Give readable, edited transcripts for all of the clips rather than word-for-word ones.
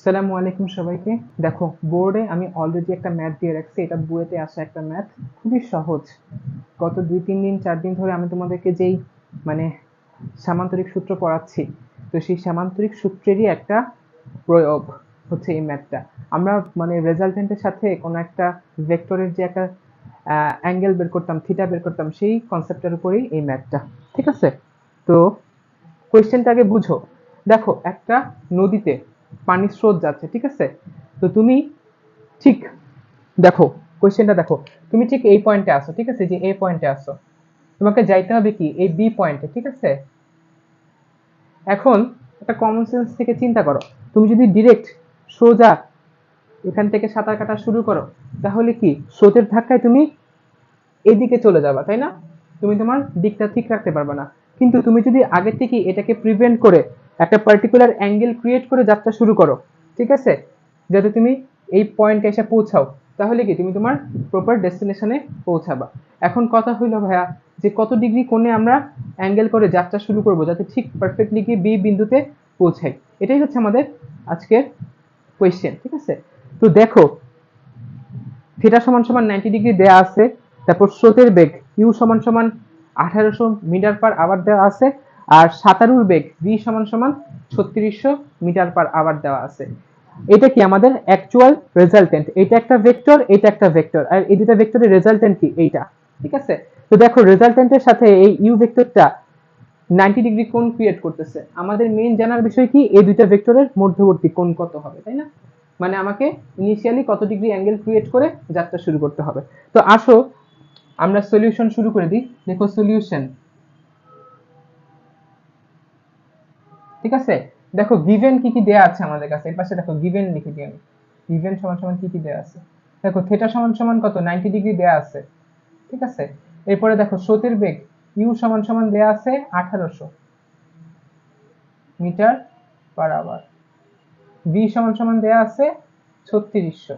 আসসালামু আলাইকুম সবাইকে। দেখো বোর্ডে আমি অলরেডি একটা ম্যাথ দিয়ে রাখছি। এটা বইতে আসা একটা ম্যাথ, খুবই সহজ। গত 2-3 দিন 4 দিন ধরে আমি তোমাদেরকে যেই মানে সামান্তরিক সূত্র পড়াচ্ছি, তো সেই সামান্তরিক সূত্রেরই একটা প্রয়োগ হচ্ছে এই ম্যাথটা। আমরা রেজাল্টেন্টের সাথে কোনো একটা ভেক্টরের যে একটা অ্যাঙ্গেল বের করতাম, থিটা বের করতাম, সেই কনসেপ্টের উপরেই এই ম্যাথটা। ঠিক আছে? তো কোয়েশ্চেনটা আগে বুঝো। দেখো একটা নদীতে পানির স্রোত যাচ্ছে, ঠিক আছে? তো তুমি ঠিক দেখো, কোয়েশ্চেনটা দেখো, তুমি ঠিক এই পয়েন্টে আসো, ঠিক আছে? যে এই পয়েন্টে আসো, তোমাকে যাইতে হবে কি এই বি পয়েন্টে, ঠিক আছে? এখন একটা কমন সেন্স থেকে চিন্তা করো, তুমি যদি ডিরেক্ট সোজা এখান থেকে সাঁতার কাটা শুরু করো, তাহলে কি স্রোতের ধাক্কায় তুমি এদিকে চলে যাবা, তাই না? তুমি তোমার দিকটা ঠিক রাখতে পারবে না। কিন্তু তুমি যদি আগে থেকে এটাকে প্রিভেন্ট করে একটা পার্টিকুলার অ্যাঙ্গেল ক্রিয়েট করে যাত্রা শুরু করো, ঠিক আছে, যাতে তুমি এই পয়েন্টে এসে পৌঁছাও, তাহলে কি তুমি তোমার প্রপার ডেস্টিনেশনে পৌঁছাবা। এখন কথা হইলো ভাইয়া, যে কত ডিগ্রি কোণে আমরা অ্যাঙ্গেল করে যাত্রা শুরু করব যাতে ঠিক পারফেক্টলি গিয়ে বি বিন্দুতে পৌঁছাই। এটাই হচ্ছে আমাদের আজকের কোয়েশ্চেন, ঠিক আছে? তো দেখো, থিটা সমান সমান 90 ডিগ্রি দেয়া আছে। তারপর স্রোতের বেগ ইউ সমান সমান 1800 মিটার পার আওয়ার দেওয়া আছে। আর সাঁতারুর বেগ ভি সমান সমান 3600 মিটার পার আওয়ার দেওয়া আছে। এটা কি আমাদের অ্যাকচুয়াল রেজাল্টেন্ট। এটা একটা ভেক্টর, এটা একটা ভেক্টর, আর এই দুটো ভেক্টরের রেজাল্টেন্ট কি এইটা। ঠিক আছে? তো দেখো রেজাল্টেন্টের সাথে এই ইউ ভেক্টরটা 90 ডিগ্রি কোণ ক্রিয়েট করতেছে। আমাদের মেইন জানার বিষয় কি এই দুইটা ভেক্টরের মধ্যবর্তী কোণ কত হবে, তাই না? মানে আমাকে ইনিশিয়ালি কত ডিগ্রি অ্যাঙ্গেল ক্রিয়েট করে যাত্রা শুরু করতে হবে। তো আসো আমরা সলিউশন শুরু করে দিই। দেখো সলিউশন, ঠিক আছে? দেখো গিভেন কি কি দেয়া আছে আমাদের কাছে। এর পাশে দেখো গিভেন লিখে দিই আমি। গিভেন সমান সমান কি কি দেয়া আছে। দেখো থিটা সমান সমান কত 90 ডিগ্রি দেয়া আছে, ঠিক আছে? এরপরে দেখো স্রোতের বেগ ইউ সমান সমান দেয়া আছে 1800 মিটার পার আওয়ার। ভি সমান সমান দেয়া আছে 3600।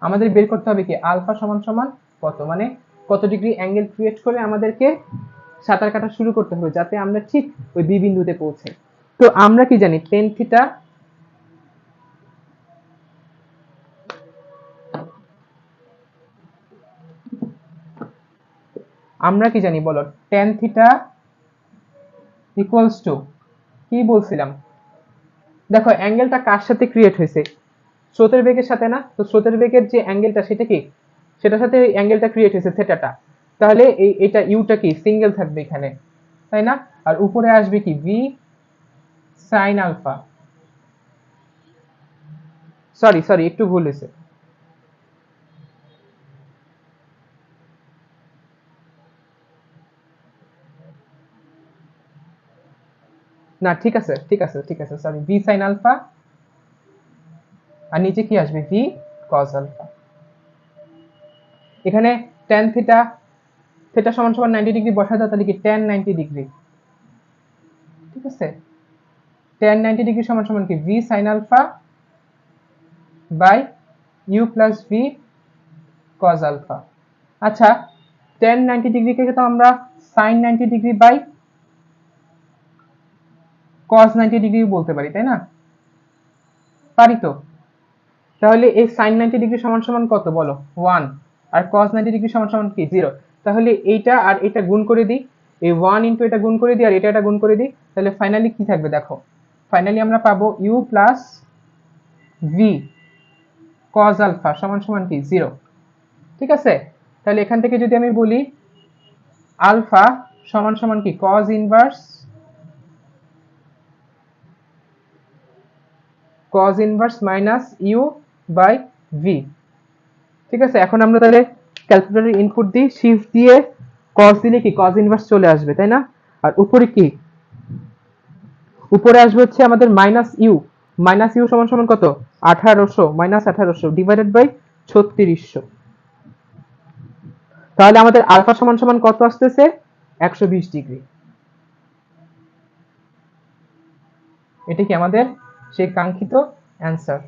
আমাদের বের করতে হবে কি আলফা সমান সমান কত, মানে কত ডিগ্রি অ্যাঙ্গেল ক্রিয়েট করে আমাদেরকে সাঁতার কাটা শুরু করতে হবে যাতে আমরা ঠিক ওই বি বিন্দুতে পৌঁছাই। তো আমরা কি জানি টেন থিটা, আমরা কি জানি বলো, টেন থিটা ইকুয়ালস টু কি বলছিলাম? দেখো অ্যাঙ্গেলটা কার সাথে ক্রিয়েট হয়েছে? স্রোতের বেগের সাথে না? তো স্রোতের বেগের যে অ্যাঙ্গেলটা সেটা কি, সেটার সাথে অ্যাঙ্গেলটা ক্রিয়েট হয়েছে থেটাটা। তাহলে এটা ইউটা কি সিঙ্গেল থাকবে এখানে, তাই না? আর উপরে আসবে কি V sine alpha. Sorry sorry, একটু ভুল হয়েছে। না ঠিক আছে ঠিক আছে ঠিক আছে, সরি, ভি সাইন আলফা। আর নিচে কি আসবে ভি কজ আলফা। এখানে ট্যান থিটা, থিটা সমান সমান 90 ডিগ্রি বসা দাও, তাহলে কি ট্যান 90 ডিগ্রি, ঠিক আছে? ট্যান 90 ডিগ্রি সমান সমান কি V sine alpha by U plus V cos alpha. আচ্ছা, ট্যান 90 ডিগ্রিকে তো আমরা sine 90 degree by cos 90 degree বলতে পারি, তাই না? পারি তো। তাহলে এই সাইন 90 ডিগ্রি সমান সমান কত বলো, 1। আর কস 90 ডিগ্রি সমান সমান কি 0। তাহলে এইটা আর এটা গুণ করে দিই, এই 1 ইনটু এটা গুণ করে দিই, আর এটা গুণ করে দিই, তাহলে ফাইনালি কি থাকবে দেখো, ফাইনালি আমরা পাবো U plus V cos alpha সমান সমান কি 0। ঠিক আছে? তাহলে এখান থেকে যদি আমি বলি আলফা সমান সমান কি cos inverse minus U by V. ঠিক আছে? এখন আমরা তাহলে ক্যালকুলেটরে ইনপুট দিই, শিফট দিয়ে cos দিলে কি cos ইনভার্স চলে আসবে, তাই না? আর উপরে কি, উপরে আসবে হচ্ছে আমাদের মাইনাস ইউ সমান সমান কত, 1800 মাইনাস 1800 ডিভাইডেড বাই 3600। তাহলে আমাদের আলফা সমান সমান কত আসতেছে, 120 ডিগ্রি। এটা কি আমাদের সেই কাঙ্ক্ষিত অ্যান্সার।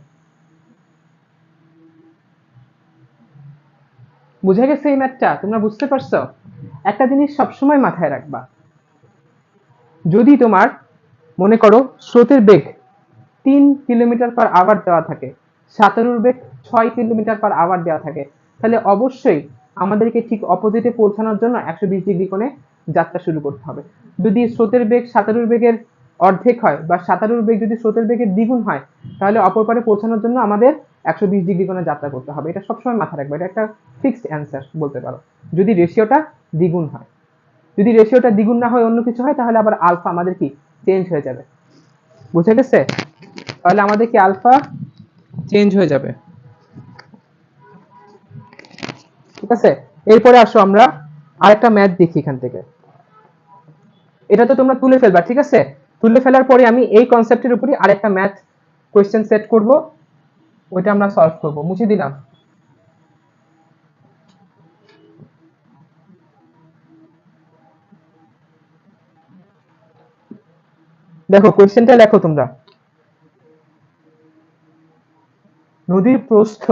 বুঝে গেছে এই ম্যাথটা? তোমরা বুঝতে পারছো? একটা জিনিস সবসময় মাথায় রাখবা, যদি তোমার মনে করো স্রোতের বেগ 3 কিলোমিটার/আওয়ার দেওয়া থাকে, সাঁতারুর বেগ 6 কিলোমিটার/আওয়ার দেওয়া থাকে, তাহলে অবশ্যই আমাদেরকে ঠিক অপোজিটে পৌঁছানোর জন্য 120 ডিগ্রি কোণে যাত্রা শুরু করতে হবে। যদি স্রোতের বেগ সাঁতারুর বেগের অর্ধেক হয় বা সাঁতারুর বেগ যদি স্রোতের বেগের দ্বিগুণ হয়, তাহলে অপর পারে পৌঁছানোর জন্য আমাদের 120 ডিগ্রি কোণে যাত্রা করতে হবে। এটা সবসময় মাথায় রাখবে, এটা একটা ফিক্সড অ্যান্সার বলতে পারো। যদি রেশিওটা দ্বিগুণ হয়, যদি রেশিওটা দ্বিগুণ না হয় অন্য কিছু হয়, তাহলে আবার আলফা আমাদের কি চেঞ্জ হয়ে যাবে। বুঝে গেছে? তাহলে আমাদের কি আলফা চেঞ্জ হয়ে যাবে। ঠিক আছে, এরপরে আসো আমরা আরেকটা ম্যাথ দেখি এখান থেকে। এটা তো তোমরা তুলে ফেলবা, ঠিক আছে? তুলে ফেলার পরে আমি এই কনসেপ্টের উপরই আরেকটা ম্যাথ কোয়েশ্চেন সেট করব, ওইটা আমরা সলভ করব। মুছে দিলাম। দেখো কোয়েশ্চেনটা লেখো তোমরা। নদীর প্রস্থ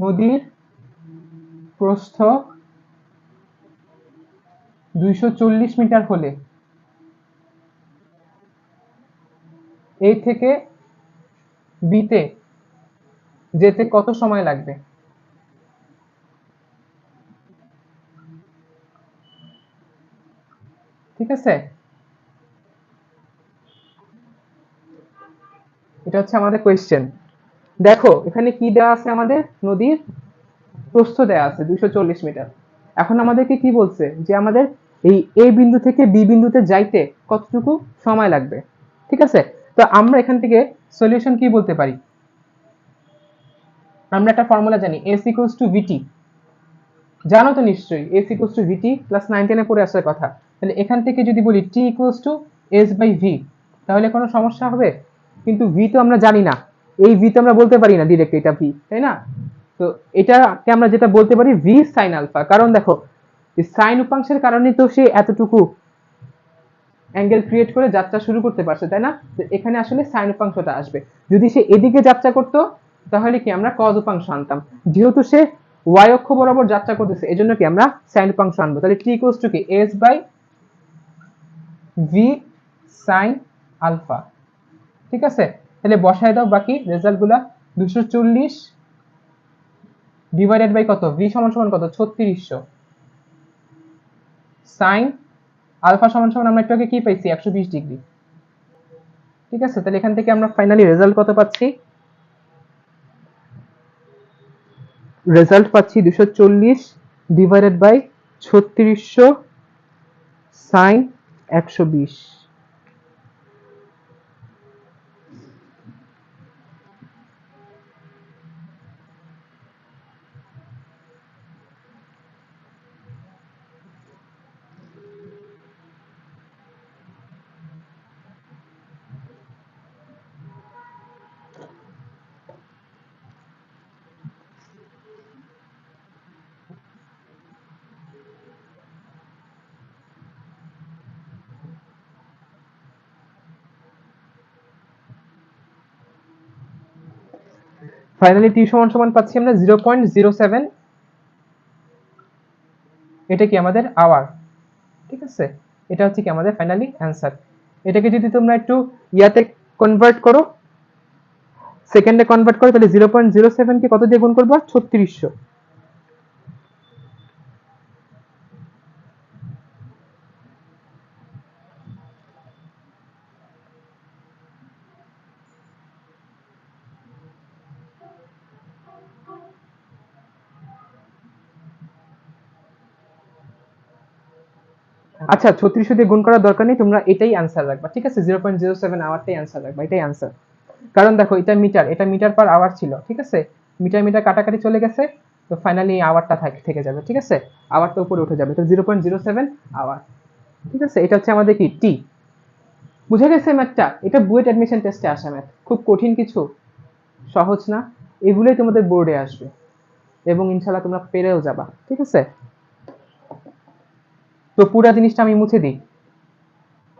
নদীর প্রস্থ 240 মিটার হলে এ থেকে বিতে যেতে কত সময় লাগবে? ঠিক আছে, এটা হচ্ছে আমাদের কোয়েশ্চেন। দেখো এখানে কি দেওয়া আছে, আমাদের নদীর প্রস্থ দেওয়া আছে 240 মিটার। এখন আমাদেরকে কি বলছে যে আমাদের এই এ বিন্দু থেকে বি বিন্দুতে যাইতে কতটুকু সময় লাগবে। ঠিক আছে, তো আমরা এখান থেকে সলিউশন কি বলতে পারি? আমরা একটা ফর্মুলা জানি, এস ইকুয়ালস টু ভিটি। জানো তো নিশ্চয়ই, S equals to VT class 9-10 পড়ে আসার কথা। তাহলে এখান থেকে যদি বলি T equals to S by V, তাহলে কোনো সমস্যা হবে? কিন্তু ভি তো আমরা জানি না, এই ভি তো আমরা বলতে পারি না ডিরেক্ট এটা ভি, তাই না? তো এটাকে আমরা যেটা বলতে পারি ভি সাইন আলফা, কারণ দেখো সাইন উপাংশের কারণে তো সে এতটুকু অ্যাঙ্গেল ক্রিয়েট করে যাত্রা শুরু করতে পারছে, তাই না? তো এখানে আসলে সাইন উপাংশটা আসবে। যদি সে এদিকে যাত্রা করতো তাহলে কি আমরা কজ উপাংশ আনতাম। যেহেতু সে ওয়াই অক্ষ বরাবর যাত্রা করতেছে, এজন্য কি আমরা সাইন উপাংশ আনবো। তাহলে টি ইকুয়ালস টু কি S by V sine alpha. ঠিক আছে, তাহলে বসায় দাও বাকি রেজাল্ট গুলা। 240 ডিভাইডেড বাই কত, ভি সমান সমান কত, 3600, সাইন আলফা সমান সমান আমরা একটু আগে কি পাইছি, 120 ডিগ্রি। ঠিক আছে, তাহলে এখান থেকে আমরা ফাইনালি রেজাল্ট কত পাচ্ছি? রেজাল্ট পাচ্ছি 240 ডিভাইডেড বাই 3600 সাইন 120। ফাইনালি টি সমান সমান পাচ্ছি আমরা 0.07, এটা কি আমাদের আওয়ার। ঠিক আছে, এটা হচ্ছে কি আমাদের ফাইনালি অ্যান্সার। এটাকে যদি তোমরা একটু ইয়াতে কনভার্ট করো, সেকেন্ডে কনভার্ট করো, তাহলে 0.07 কে কত দিয়ে গুণ করবো, 3600। আচ্ছা 3600 দিয়ে গুণ করার দরকার নেই, তোমরা এটাই অ্যান্সার রাখবা। ঠিক আছে, 0.07 আওয়ারটাই অ্যান্সার রাখবা, এটাই অ্যান্সার। কারণ দেখো এটা মিটার, এটা মিটার পার আওয়ার ছিল। ঠিক আছে, মিটার মিটার কাটাকাটি চলে গেছে, তো ফাইনালি আওয়ারটা থেকে যাবে। ঠিক আছে, আওয়ারটা উপরে উঠে যাবে, তো 0.07 আওয়ার। ঠিক আছে, এটা হচ্ছে আমাদের কি টি। বুঝে গেছে ম্যাথটা? এটা বুয়েট অ্যাডমিশন টেস্টে আসা ম্যাথ, খুব কঠিন কিছু, সহজ না। এগুলোই তোমাদের বোর্ডে আসবে এবং ইনশাল্লাহ তোমরা পেরেও যাবা। ঠিক আছে, তো পুরো জিনিসটা আমি মুছে দিই।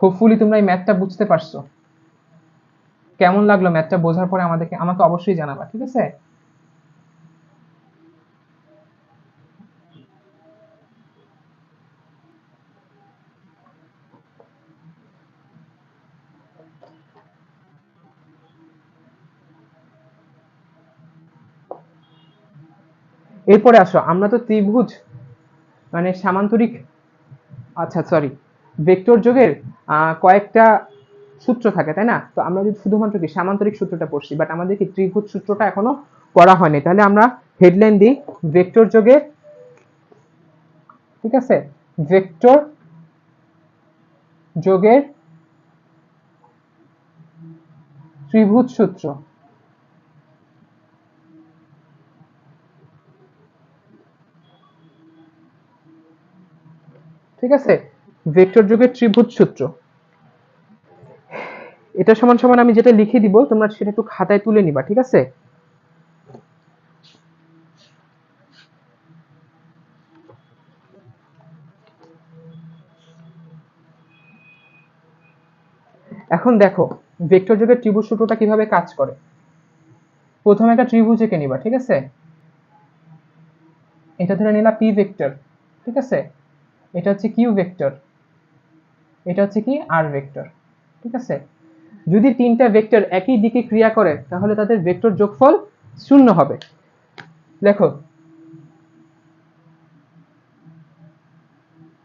হোপফুলি তোমরা এই ম্যাথটা বুঝতে পারছো। কেমন লাগলো ম্যাথটা বোঝার পরে আমাকে অবশ্যই জানাবা। ঠিক আছে, এরপরে আসো, আমরা তো ত্রিভুজ মানে সামান্তরিক, আচ্ছা সরি, ভেক্টর যোগের কয়েকটা সূত্র থাকে তাই না? তো আমরা যদি শুধুমাত্র কি সামান্তরিক সূত্রটা পড়ছি, বাট আমাদের কি ত্রিভুজ সূত্রটা এখনো পড়া হয়নি। তাহলে আমরা হেডলাইন দিই ভেক্টর যোগের, ঠিক আছে, ভেক্টর যোগের ত্রিভুজ সূত্র। ঠিক আছে, ভেক্টর যোগের ত্রিভুজ সূত্র, এটা সমান সমান আমি যেটা লিখে দিব তোমরা সেটা একটু খাতায় তুলে নিবা, ঠিক আছে? এখন দেখো ভেক্টর যোগের ত্রিভুজ সূত্রটা কিভাবে কাজ করে। প্রথমে একটা ত্রিভুজ এঁকে নিবা, ঠিক আছে? এটা ধরে নিলা পি ভেক্টর, ঠিক আছে? এটা হচ্ছে কিউ ভেক্টর, এটা হচ্ছে কি আর ভেক্টর, ঠিক আছে? যদি তিনটা ভেক্টর একই দিকে ক্রিয়া করে তাহলে তাদের ভেক্টর যোগফল শূন্য হবে। দেখো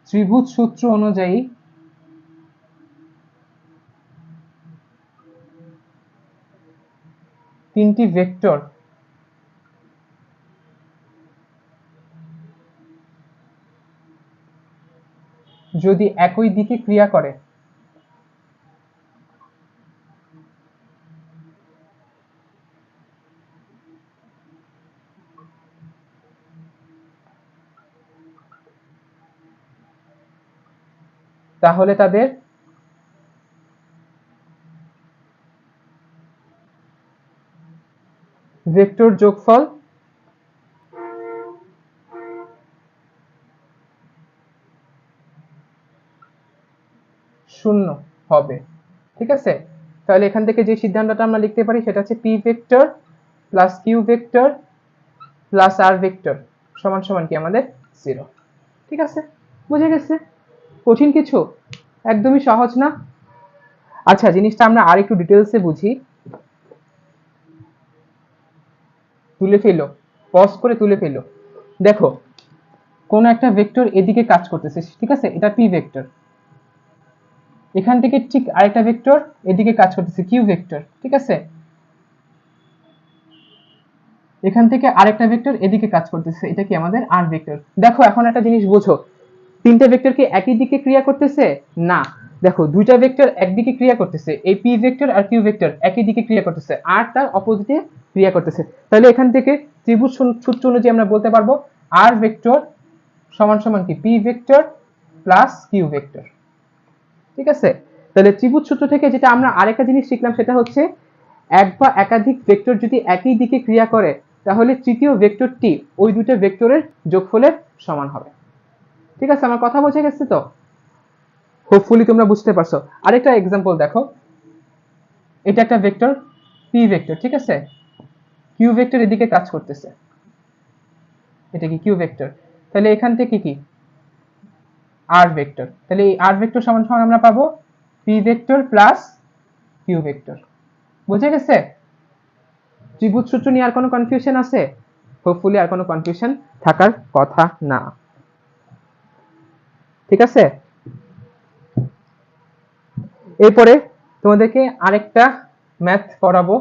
ত্রিভুজ সূত্র অনুযায়ী তিনটি ভেক্টর যদি একই দিকে ক্রিয়া করে তাহলে তাদের ভেক্টর যোগফল শূন্য হবে, ঠিক আছে? তাহলে এখান থেকে যে সিদ্ধান্তটা আমরা লিখতে পারি সেটা হচ্ছে P vector plus Q vector plus R vector সমান সমান কি আমাদের 0। ঠিক আছে, বুঝে গেছে? কঠিন কিছু? একদমই সহজ না? আচ্ছা, জিনিসটা আমরা আর একটু ডিটেলসে বুঝি। তুলে ফেলো, পজ করে তুলে ফেলো। দেখো কোন একটা ভেক্টর এদিকে কাজ করতেছে, ঠিক আছে? এটা পি ভেক্টর। এখান থেকে ঠিক আরেকটা ভেক্টর এদিকে কাজ করতেছে, কিউ ভেক্টর, ঠিক আছে? এখান থেকে আরেকটা ভেক্টর এদিকে কাজ করতেছে, এটা কি আমাদের আর ভেক্টর। দেখো এখন একটা জিনিস বোঝো, তিনটা ভেক্টর কি একই দিকে ক্রিয়া করতেছে? না। দেখো দুইটা ভেক্টর একদিকে ক্রিয়া করতেছে, এই পি ভেক্টর আর কিউ ভেক্টর একই দিকে ক্রিয়া করতেছে, আর তার অপোজিটে ক্রিয়া করতেছে। তাহলে এখান থেকে ত্রিভুজ সূত্র অনুযায়ী আমরা বলতে পারবো আর ভেক্টর সমান সমান কি P vector plus Q vector, ঠিক আছে? তাহলে ত্রিভুজ সূত্র থেকে যেটা আমরা আরেকটা জিনিস শিখলাম সেটা হচ্ছে এক বা একাধিক ভেক্টর যদি একই দিকে ক্রিয়া করে তাহলে তৃতীয় ভেক্টরটি ওই দুটো ভেক্টরের যোগফলের সমান হবে। ঠিক আছে, আমার কথা বোঝা গেছে তো? হোপফুলি তোমরা বুঝতে পারছো। আরেকটা এক্সাম্পল দেখো, এটা একটা ভেক্টর পি ভেক্টর, ঠিক আছে? কিউ ভেক্টর এদিকে কাজ করতেছে, এটা কি কিউ ভেক্টর। তাহলে এখান থেকে কি আর ভেক্টর, তাহলে এই আর ভেক্টর সমান সমান আমরা পাবো P vector plus Q vector. বুঝে গেছে? ত্রিভুজ সূত্র নিয়ে আর কোনো কনফিউশন আছে? হোপফুলি আর কোনো কনফিউশন থাকার কথা না, ঠিক আছে? এরপরে তোমাদেরকে আরেকটা ম্যাথ করাবো।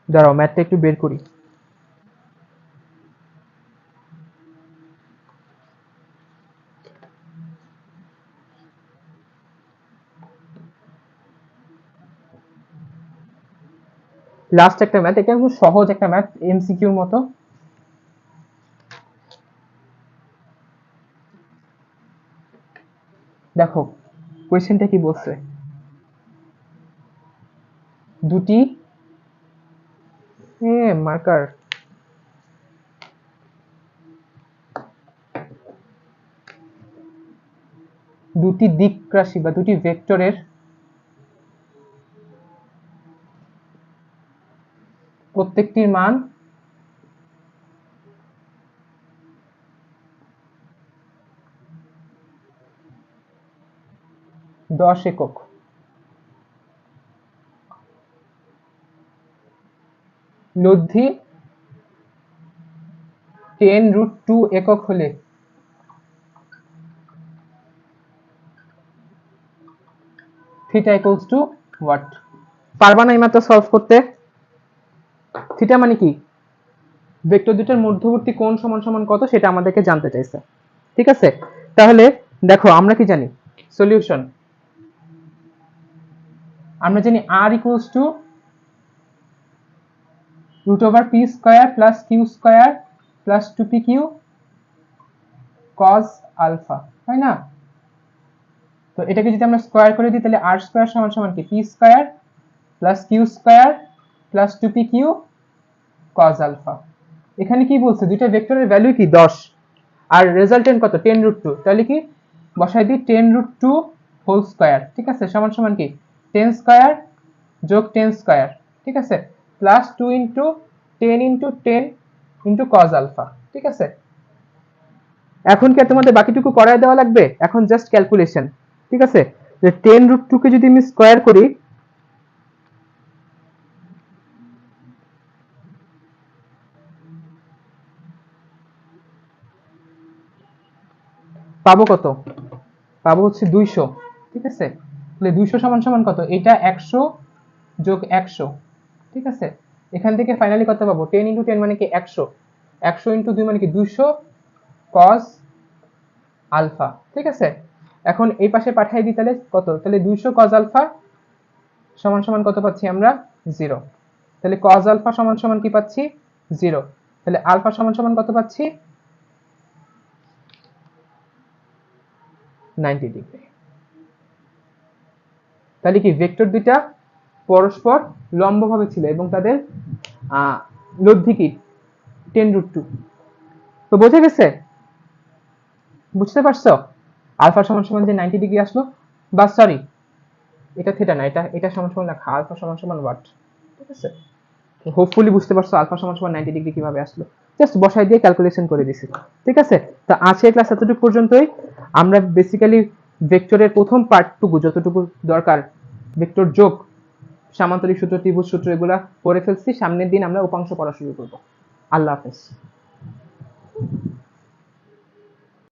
দাঁড়াও ম্যাথটা একটু বের করি। লাস্ট একটা ম্যাথ, এটা খুব সহজ একটা ম্যাথ, এমসিকিউর মতো। দেখো কোয়েশ্চেনটা কি বলছে, দুটি মার্কার, দুটি দিক রাশি বা দুটি ভেক্টরের প্রত্যেকটির মান 10 একক। লব্ধি 10√2 একক হলে থিটা ইকুয়ালস টু হোয়াট? পারবা না এইমাত্র সলভ করতে? থিটা মানে কি? ভেক্টর দুটোর মধ্যবর্তী কোণ সমান সমান কত সেটা আমাদেরকে জানতে চাইছে। ঠিক আছে, তাহলে দেখো আমরা কি জানি সলিউশন, আমরা জানি r equals to √p square plus q square plus 2pq cos alpha, তাই না? তো এটাকে যদি আমরা স্কয়ার করে দিই তাহলে r স্কয়ার সমান সমান কি p square plus q square plus 2pq cos alpha. এখানে কি বলছে দুইটা ভেক্টরের ভ্যালু কি 10 আর রেজাল্টেন্ট কত 10√2, তাহলে কি বসাই দিই 10√2 হোল স্কয়ার, ঠিক আছে, সমান সমান কি 10 স্কয়ার যোগ 10 স্কয়ার, ঠিক আছে, plus 2 into 10 into 10 into cos alpha. ঠিক আছে, এখন কি তোমাদের বাকিটুকু করায় দেওয়া লাগবে? এখন জাস্ট ক্যালকুলেশন। ঠিক আছে, যে 10√2 কে যদি আমি স্কয়ার করি পাবো কত? পাবো হচ্ছে 200। ঠিক আছে, তাহলে 200 সমান সমান কত? এটা 100 যোগ 100। ঠিক আছে, এখান থেকে ফাইনালি কত পাবো? 10 ইনটু 10 মানে কি 100, 100 ইনটু 2 মানে কি 200 cos আলফা। ঠিক আছে, এখন এই পাশে পাঠিয়ে দিই তাহলে কত? তাহলে 200 cos আলফা সমান সমান কত পাচ্ছি আমরা? 0। তাহলে cos আলফা সমান সমান কি পাচ্ছি? 0। তাহলে আলফা সমান সমান কত পাচ্ছি? 90 ডিগ্রি। তাহলে কি ভেক্টর দুইটা পরস্পর লম্বভাবে ছিল এবং তাদের লব্ধি কি 10√2। তো বোঝা গেছে? বুঝতে পারছো আলফা সমান সমান যে 90 ডিগ্রি আসলো, বা সরি এটা থিটা না, এটা সমান সমান লেখা আলফা সমান সমান ওয়াট। ঠিক আছে, হোপফুলি বুঝতে পারছো আলফা সমান সমান 90 ডিগ্রি কিভাবে আসলো, জাস্ট বসাই দিয়ে ক্যালকুলেশন করে দিছি। ঠিক আছে, তো আজকের ক্লাস এতটুকু পর্যন্তই। আমরা বেসিক্যালি ভেক্টরের প্রথম পার্টটুকু যতটুকু দরকার, ভেক্টর যোগ, সামান্তরিক সূত্র, ত্রিভুজ সূত্র, এগুলা করে ফেলছি। সামনের দিন আমরা উপাংশ পড়া শুরু করব। আল্লাহ হাফেজ।